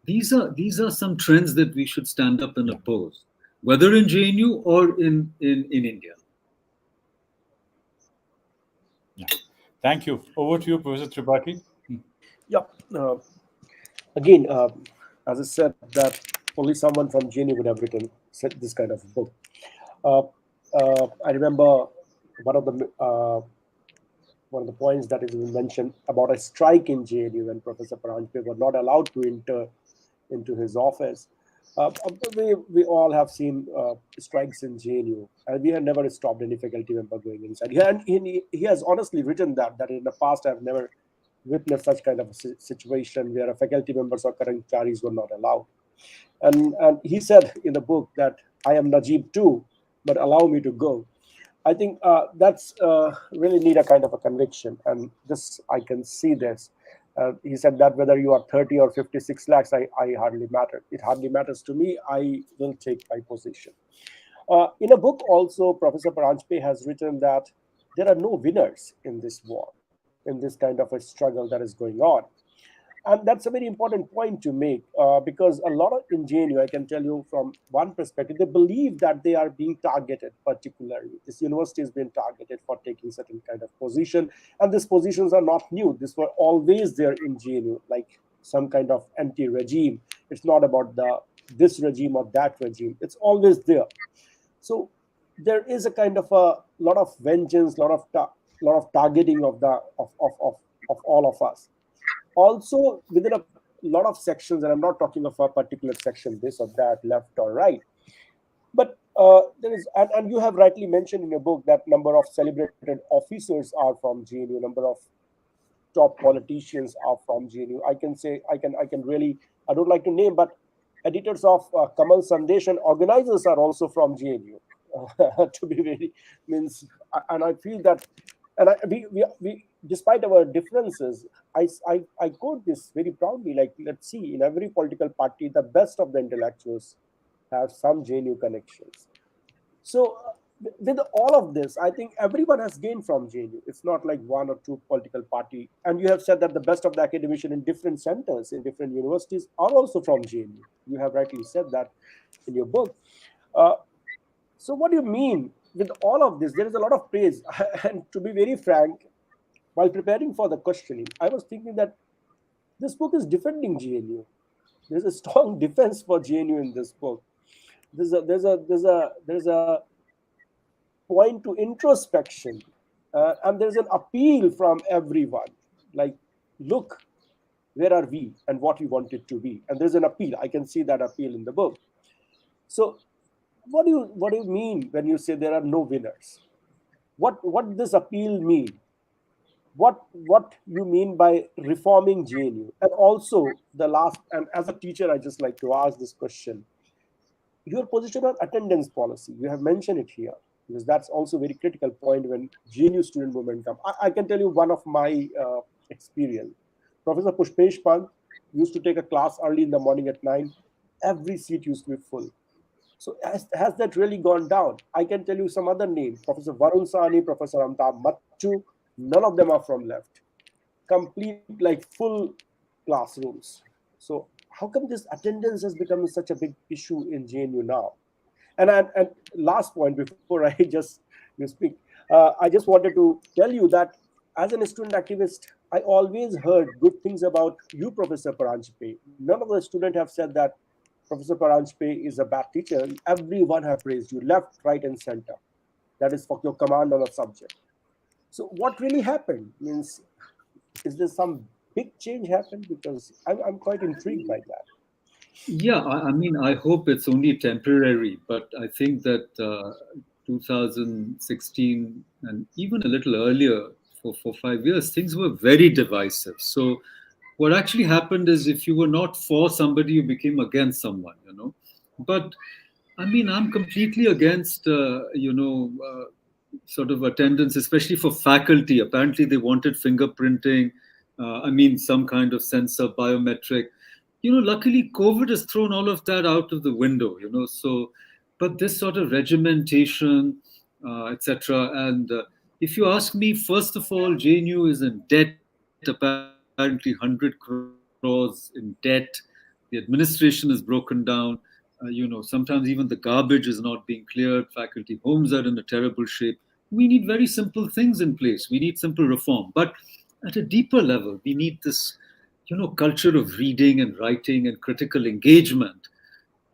these are some trends that we should stand up and oppose, whether in JNU or in India. Yeah. Thank you. Over to you, Professor Tripathi. Yeah. Again, as I said, that only someone from JNU would have written this kind of book. I remember one of the points that is mentioned about a strike in JNU when Professor Paranjape was not allowed to enter into his office. We all have seen strikes in JNU, and we have never stopped any faculty member going inside. He has honestly written that in the past I've never witnessed such kind of a situation where a faculty members or current charis were not allowed. And he said in the book that I am Najib too, but allow me to go. I think that's really need a kind of a conviction, and this I can see this. He said that whether you are 30 or 56 lakhs, I hardly matter. It hardly matters to me. I will take my position. In a book, also, Professor Paranjape has written that there are no winners in this war, in this kind of a struggle that is going on. And that's a very important point to make, because a lot of in JNU, I can tell you from one perspective, they believe that they are being targeted particularly. This university is being targeted for taking certain kind of position, and these positions are not new. These were always there in JNU, like some kind of anti-regime. It's not about the this regime or that regime. It's always there. So there is a kind of a lot of vengeance, lot of targeting of the of all of us. Also within a lot of sections, and I'm not talking of a particular section, this or that, left or right, but there is, and you have rightly mentioned in your book that number of celebrated officers are from JNU, number of top politicians are from JNU. I can say, I can really, I don't like to name, but editors of Kamal Sandesh and organizers are also from JNU. To be very means, and I feel that, and we despite our differences, I quote this very proudly. Like, let's see, in every political party, the best of the intellectuals have some JNU connections. So, with all of this, I think everyone has gained from JNU. It's not like one or two political party. And you have said that the best of the academicians in different centers, in different universities, are also from JNU. You have rightly said that in your book. Uh, so, what do you mean with all of this? There is a lot of praise. And to be very frank, while preparing for the questioning, I was thinking that this book is defending GNU. There's a strong defense for GNU in this book. There's a point to introspection, and there's an appeal from everyone. Like, look, where are we and what we want it to be? And there's an appeal. I can see that appeal in the book. So, what do you mean when you say there are no winners? What this appeal mean? What you mean by reforming JNU? And also the last, and as a teacher, I just like to ask this question: your position on attendance policy. You have mentioned it here because that's also a very critical point when JNU student movement come. I can tell you one of my experience. Professor Pushpesh Pant used to take a class early in the morning at 9. Every seat used to be full. So has that really gone down? I can tell you some other names: Professor Varun Sani, Professor Amitabh Mattu. None of them are from left. Complete, like, full classrooms. So how come this attendance has become such a big issue in JNU now? And last point before I just you speak, I just wanted to tell you that as an student activist, I always heard good things about you, Professor Paranjape. None of the students have said that Professor Paranjape is a bad teacher. Everyone have praised you, left, right, and center. That is for your command on a subject. So what really happened? Means, is there some big change happened? Because I'm quite intrigued by that. Yeah, I mean, I hope it's only temporary, but I think that 2016 and even a little earlier, for 5 years, things were very divisive. So what actually happened is if you were not for somebody, you became against someone, you know. But I mean, I'm completely against, sort of attendance, especially for faculty. Apparently, they wanted fingerprinting. I mean, some kind of sensor, biometric. You know, luckily, COVID has thrown all of that out of the window. You know, so, but this sort of regimentation, etc. And if you ask me, first of all, JNU is in debt, apparently 100 crores in debt. The administration is broken down. Sometimes even the garbage is not being cleared. Faculty homes are in a terrible shape. We need very simple things in place. We need simple reform. But at a deeper level, we need this, culture of reading and writing and critical engagement.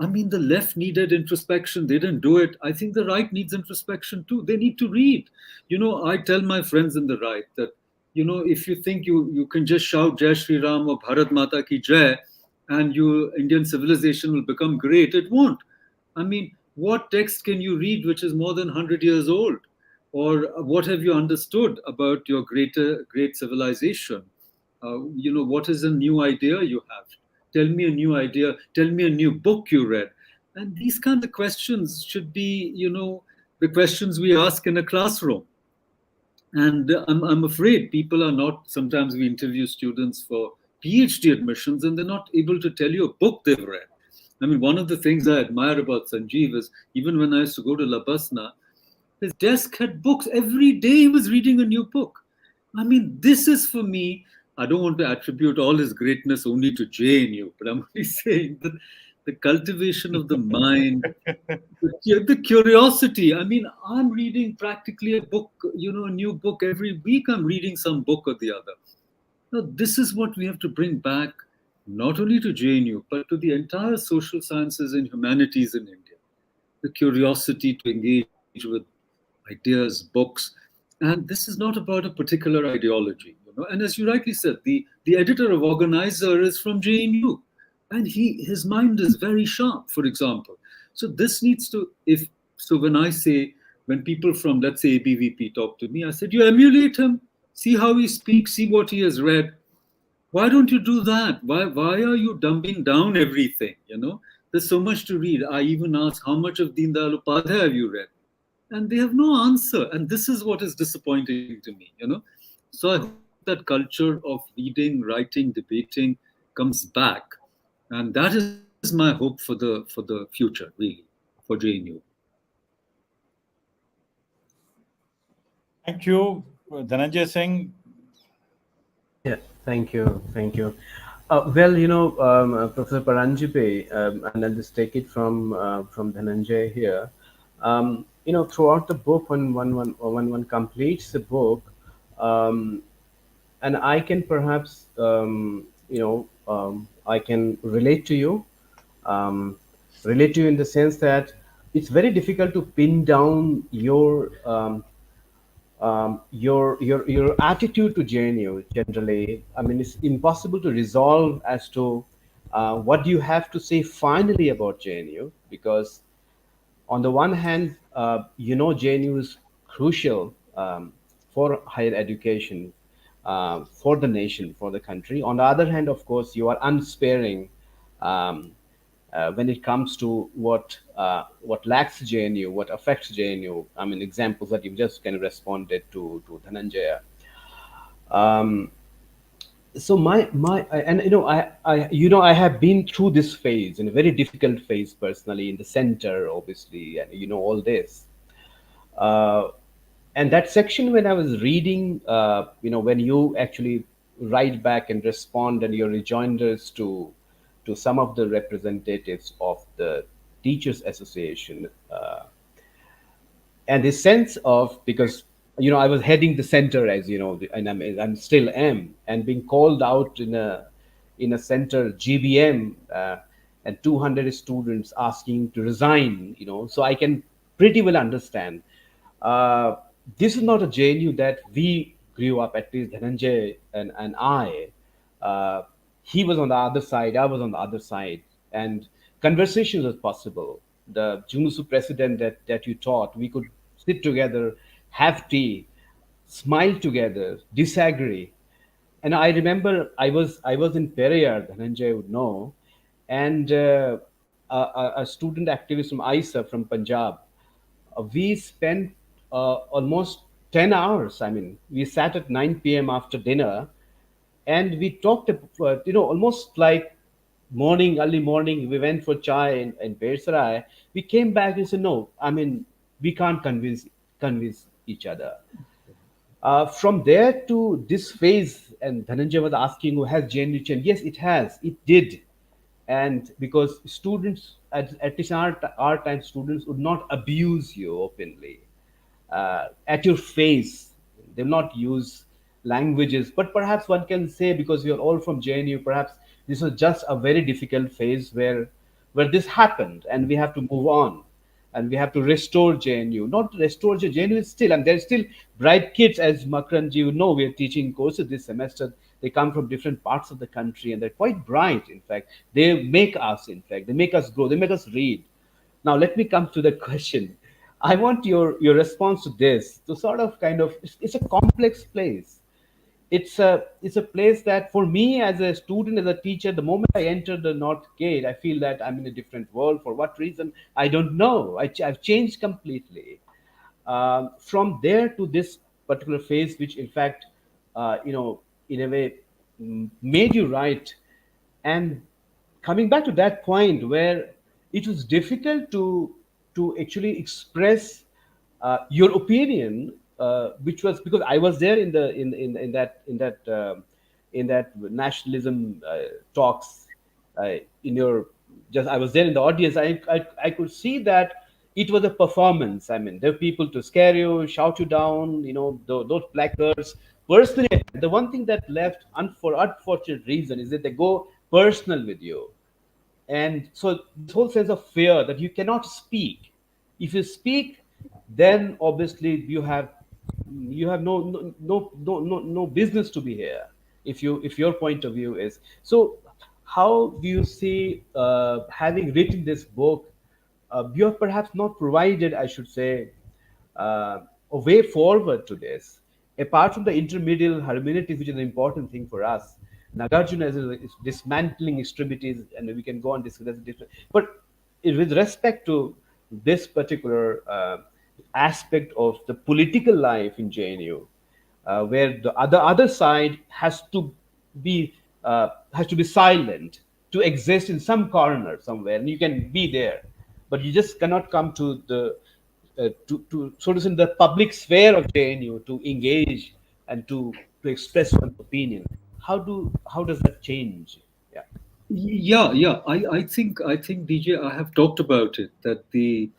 I mean, the left needed introspection. They didn't do it. I think the right needs introspection too. They need to read. I tell my friends in the right that, if you think you can just shout Jai Shri Ram or Bharat Mata Ki Jai and Indian civilization will become great, it won't. I mean, what text can you read which is more than 100 years old? Or what have you understood about your great civilization? What is a new idea you have? Tell me a new idea. Tell me a new book you read. And these kind of questions should be, the questions we ask in a classroom. And I'm afraid people are not, sometimes we interview students for PhD admissions and they're not able to tell you a book they've read. I mean, one of the things I admire about Sanjeev is even when I used to go to Labasna, his desk had books. Every day he was reading a new book. I mean, this is for me, I don't want to attribute all his greatness only to JNU, but I'm only saying that the cultivation of the mind, the curiosity. I mean, I'm reading practically a book, a new book every week. I'm reading some book or the other. Now, this is what we have to bring back, not only to JNU, but to the entire social sciences and humanities in India. The curiosity to engage with ideas, books. And this is not about a particular ideology. And as you rightly said, the editor of Organizer is from JNU. And his mind is very sharp, for example. So this needs to, when I say, when people from, let's say, ABVP talk to me, I said, you emulate him, see how he speaks, see what he has read. Why don't you do that? Why are you dumbing down everything? There's so much to read. I even ask, how much of Deen Dayal Upadhyay have you read? And they have no answer. And this is what is disappointing to me. So I hope that culture of reading, writing, debating comes back. And that is my hope for the future, really, for JNU. Thank you, Dhananjay Singh. Yeah, thank you, thank you. Professor Paranjape, and I'll just take it from Dhananjay here. Throughout the book, when one completes the book, and I can perhaps, I can relate to you in the sense that it's very difficult to pin down your attitude to JNU generally. I mean, it's impossible to resolve as to what you have to say finally about JNU, because on the one hand, JNU is crucial for higher education, for the nation, for the country. On the other hand, of course, you are unsparing um, when it comes to what lacks JNU, what affects JNU. I mean, examples that you've just kind of responded to Dhananjaya. Um, so and I have been through this phase, in a very difficult phase personally, in the center, obviously, and all this. Uh, and that section when I was reading, when you actually write back and respond, and your rejoinders to some of the representatives of the Teachers Association, and the sense of, because I was heading the center, as you know, and I'm still am, and being called out in a center GBM, and 200 students asking to resign, so I can pretty well understand. uh, this is not a JNU that we grew up, at least Dhananjay and I. Uh, he was on the other side, I was on the other side, and conversations was possible. The Junusu president that you taught, we could sit together, have tea, smile together, disagree. And I remember I was in Periyar, Dhananjay would know, and a student activist from ISA from Punjab. We spent almost 10 hours. I mean, we sat at 9 p.m. after dinner, and we talked, almost like early morning. We went for chai in Bersarai. We came back and said, no, I mean, we can't convince each other. From there to this phase, and Dhananjay was asking, "Who has JNU changed?" Yes, it has. It did, and because students, at least our time, students would not abuse you openly at your face. They'll not use languages, but perhaps one can say, because we are all from JNU, perhaps this was just a very difficult phase where this happened, and we have to move on, and we have to restore JNU. Not restore JNU is still, and there's still bright kids, as Makarand, you know, we are teaching courses this semester. They come from different parts of the country, and they're quite bright. In fact, they make us. In fact, they make us grow. They make us read. Now, let me come to the question. I want your response to this, to sort of kind of, it's a complex place. it's a place that for me as a student, as a teacher, the moment I enter the North Gate, I feel that I'm in a different world. For what reason, I don't know. I've changed completely from there to this particular phase, which in fact, in a way, made you right. And coming back to that point where it was difficult to actually express your opinion, which was because I was there in that nationalism talks, in your just I was there in the audience. I could see that it was a performance. I mean, there were people to scare you, shout you down, those placards. Personally, the one thing that left, for unfortunate reason, is that they go personal with you. And so this whole sense of fear that you cannot speak. If you speak, then obviously you have no business to be here. If your point of view is so, how do you see, having written this book, you have perhaps not provided, I should say, uh, a way forward to this, apart from the intermedial hermeneutics, which is an important thing for us. Nagarjuna is dismantling extremities, and we can go on discuss this. But with respect to this particular aspect of the political life in JNU, where the other side be has to be silent, to exist in some corner somewhere, and you can be there, but you just cannot come to the to sort of in the public sphere of JNU to engage and to express one's opinion. How does that change? Yeah. Yeah. I think DJ, I have talked about it, that the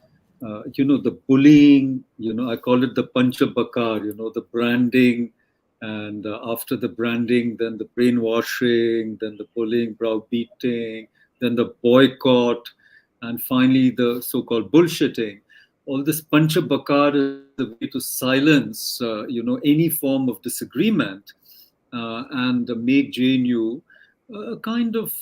bullying, I call it the panchabakar, the branding, and after the branding, then the brainwashing, then the bullying, browbeating, then the boycott, and finally the so-called bullshitting. All this panchabakar is a way to silence, any form of disagreement, and make JNU a kind of,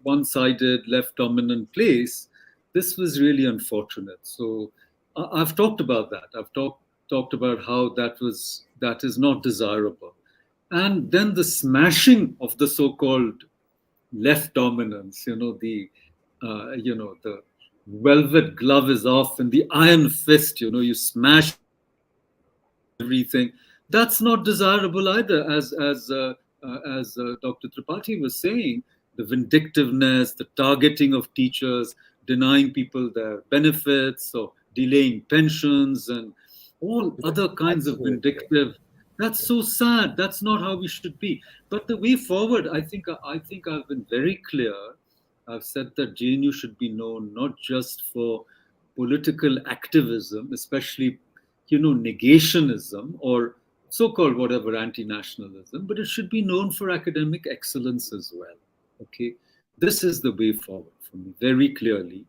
one-sided, left-dominant place. This was really unfortunate. So I've talked about that. I've talked about how that is not desirable. And then the smashing of the so-called left dominance, the velvet glove is off and the iron fist, you smash everything. That's not desirable either, as Dr. Tripathi was saying. The vindictiveness, the targeting of teachers, denying people their benefits, or delaying pensions, and all other kinds of vindictive. That's so sad. That's not how we should be. But the way forward, I think I've been very clear. I've said that JNU should be known not just for political activism, especially negationism or so-called whatever anti-nationalism, but it should be known for academic excellence as well. Okay, this is the way forward for me, very clearly.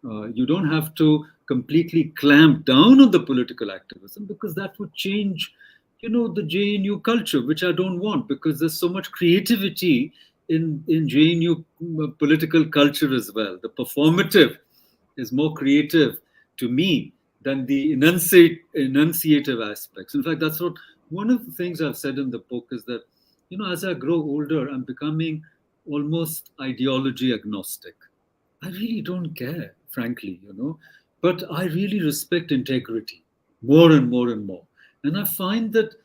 You don't have to completely clamp down on the political activism, because that would change, the JNU culture, which I don't want, because there's so much creativity in JNU political culture as well. The performative is more creative to me than the enunciative aspects. In fact, that's what one of the things I've said in the book is that, as I grow older, I'm becoming almost ideology agnostic. I really don't care, frankly, but I really respect integrity more and more and more. And I find that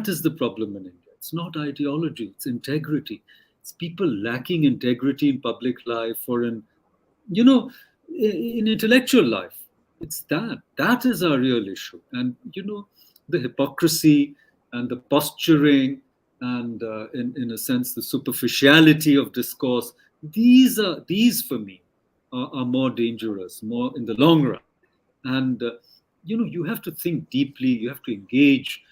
is the problem in India. It's not ideology, it's integrity. It's people lacking integrity in public life or in intellectual life. It's that is our real issue. And the hypocrisy and the posturing and in a sense the superficiality of discourse, these for me are more dangerous, more in the long run. And you have to think deeply, you have to engage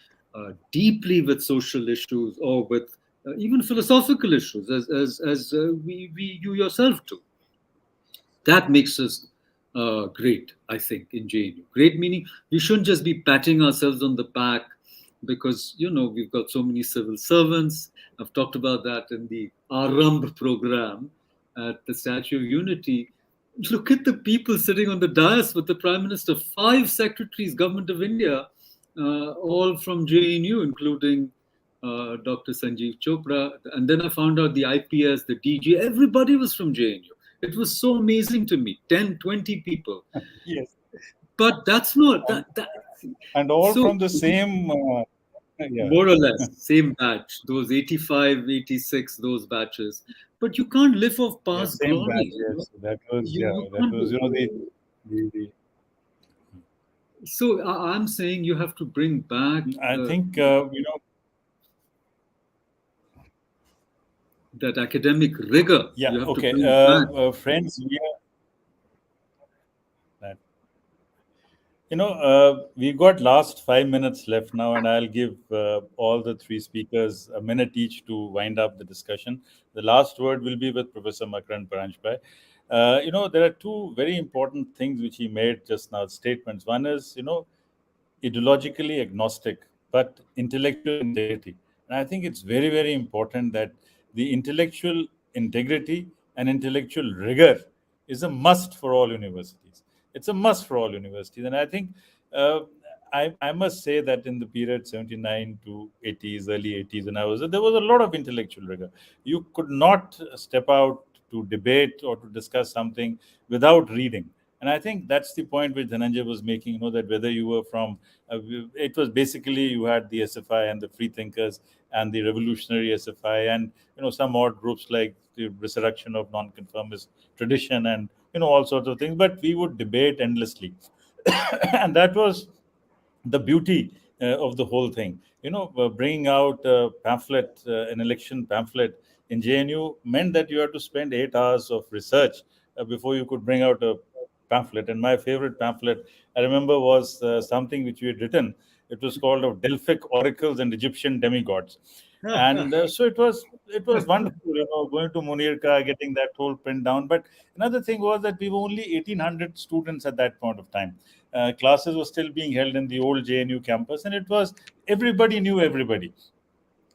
deeply with social issues, or with even philosophical issues, as you yourself do. That makes us great, I think, in JNU. Great meaning we shouldn't just be patting ourselves on the back because, we've got so many civil servants. I've talked about that in the Aramb program at the Statue of Unity. Look at the people sitting on the dais with the Prime Minister, 5 secretaries, Government of India, all from JNU, including Dr. Sanjeev Chopra. And then I found out the IPS, the DG, everybody was from JNU. It was so amazing to me, 10, 20 people. Yes. But that's not, And, that and all so from the same, yeah, more or less, same batch, those 85, 86, those batches. But you can't live off yeah, past same glory. batch. Yes, that was, yeah, You that can't was, do. the So I'm saying you have to bring back I think, that academic rigor. yeah, You have to okay. bring it back. Friends, that. We've got last 5 minutes left now, and I'll give all the three speakers a minute each to wind up the discussion. The last word will be with Professor Makarand Paranjpe. There are two very important things which he made just now, statements. One is, ideologically agnostic, but intellectual integrity. And I think it's very, very important that the intellectual integrity and intellectual rigor is a must for all universities. It's a must for all universities. And I think uh, I must say that in the period 79 to 80s, early 80s, when I was there was a lot of intellectual rigor. You could not step out to debate or to discuss something without reading. And I think that's the point which Dhananjay was making, that whether you were from, it was basically you had the SFI and the free thinkers and the revolutionary SFI and, some odd groups like the resurrection of nonconformist tradition and, all sorts of things. But we would debate endlessly. And that was the beauty of the whole thing. Bringing out a pamphlet, an election pamphlet in JNU meant that you had to spend 8 hours of research before you could bring out a pamphlet. And my favorite pamphlet, I remember, was something which we had written. It was called of Delphic Oracles and Egyptian Demigods. And so it was wonderful, going to Munirka, getting that whole print down. But another thing was that we were only 1,800 students at that point of time. Classes were still being held in the old JNU campus, and it was everybody knew everybody,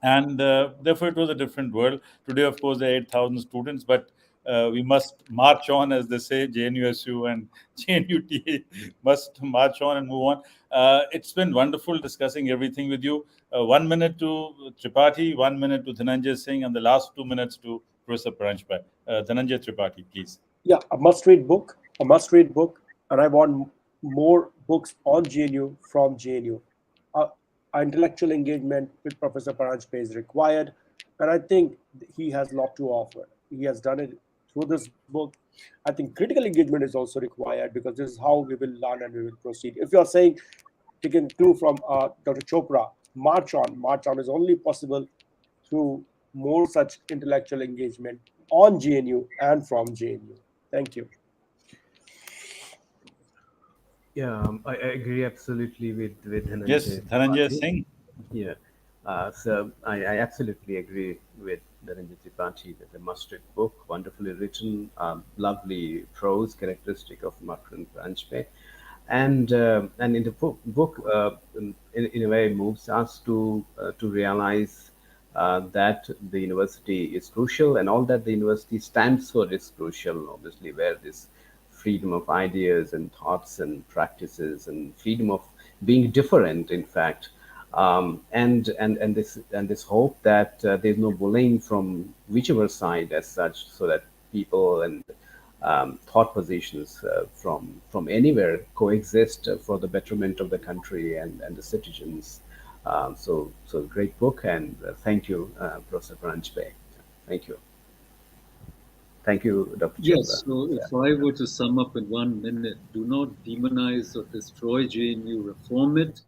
and therefore it was a different world. Today, of course, there are 8,000 students, but we must march on, as they say. JNUSU and JNUTA must march on and move on. It's been wonderful discussing everything with you. 1 minute to Tripathi, 1 minute to Dhananjay Singh, and the last 2 minutes to Professor Paranjpe. Dhananjay Tripathi, please. Yeah, a must read book, and I want more books on GNU from GNU. Uh, Intellectual engagement with Professor Paranjpe is required, and I think he has a lot to offer. He has done it through this book. I think critical engagement is also required because this is how we will learn and we will proceed. If you are saying taken clue from Dr. Chopra, march on is only possible through more such intellectual engagement on GNU and from GNU. Thank you. Yeah, I agree absolutely with Yes, Dhananjay Dhananjay Tripathi. Singh. Yeah, so I absolutely agree with Dhananjay Tripathi that the must-read book, wonderfully written, lovely prose, characteristic of Makarand Paranjpe, and in the book in a way moves us to realize that the university is crucial, and all that the university stands for is crucial. Obviously, where this freedom of ideas and thoughts and practices and freedom of being different, in fact, and this hope that there's no bullying from whichever side as such, so that people and thought positions from anywhere coexist for the betterment of the country and the citizens. So great book, and thank you, Professor Paranjpe. Thank you. Thank you, Dr. Chopra. Yes, so if I were to sum up in 1 minute, do not demonize or destroy JNU, reform it.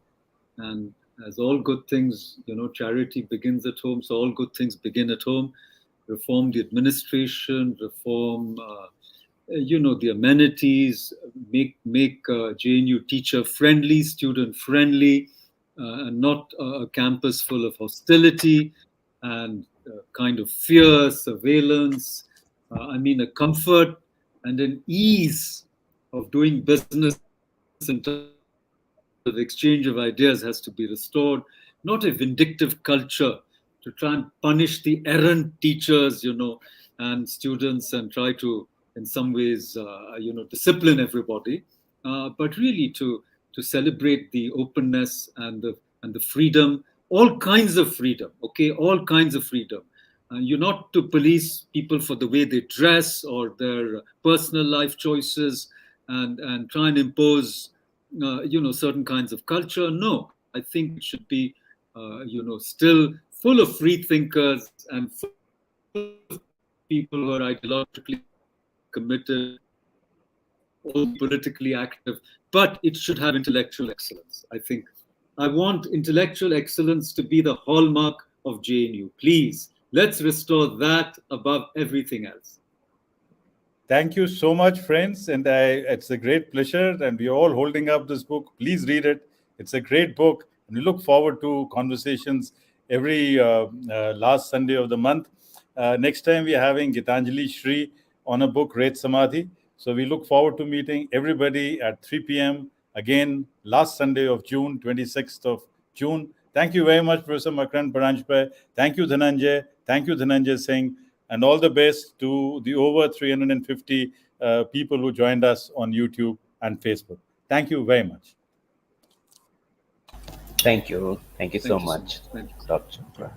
And as all good things, charity begins at home. So all good things begin at home. Reform the administration, reform, the amenities, make JNU teacher friendly, student friendly, and not a campus full of hostility and kind of fear, surveillance. I mean, a comfort and an ease of doing business in terms of exchange of ideas has to be restored, not a vindictive culture to try and punish the errant teachers, and students, and try to, in some ways, discipline everybody. But really to to celebrate the openness and the freedom, all kinds of freedom. Okay, all kinds of freedom. You're not to police people for the way they dress or their personal life choices and try and impose certain kinds of culture. No, I think it should be still full of free thinkers and full of people who are ideologically committed, also politically active, but it should have intellectual excellence. I think I want intellectual excellence to be the hallmark of JNU. Please, let's restore that above everything else. Thank you so much, friends. And it's a great pleasure. And we are all holding up this book. Please read it. It's a great book. And we look forward to conversations every last Sunday of the month. Next time, we are having Gitanjali Shri on a book, Ret Samadhi. So we look forward to meeting everybody at 3 p.m. again, last Sunday of June, 26th of June. Thank you very much, Professor Makarand Paranjape. Thank you, Dhananjay. Thank you, Dhananjay Singh. And all the best to the over 350 people who joined us on YouTube and Facebook. Thank you very much. Thank you. Thank you so much, Thank you. Dr. Chopra.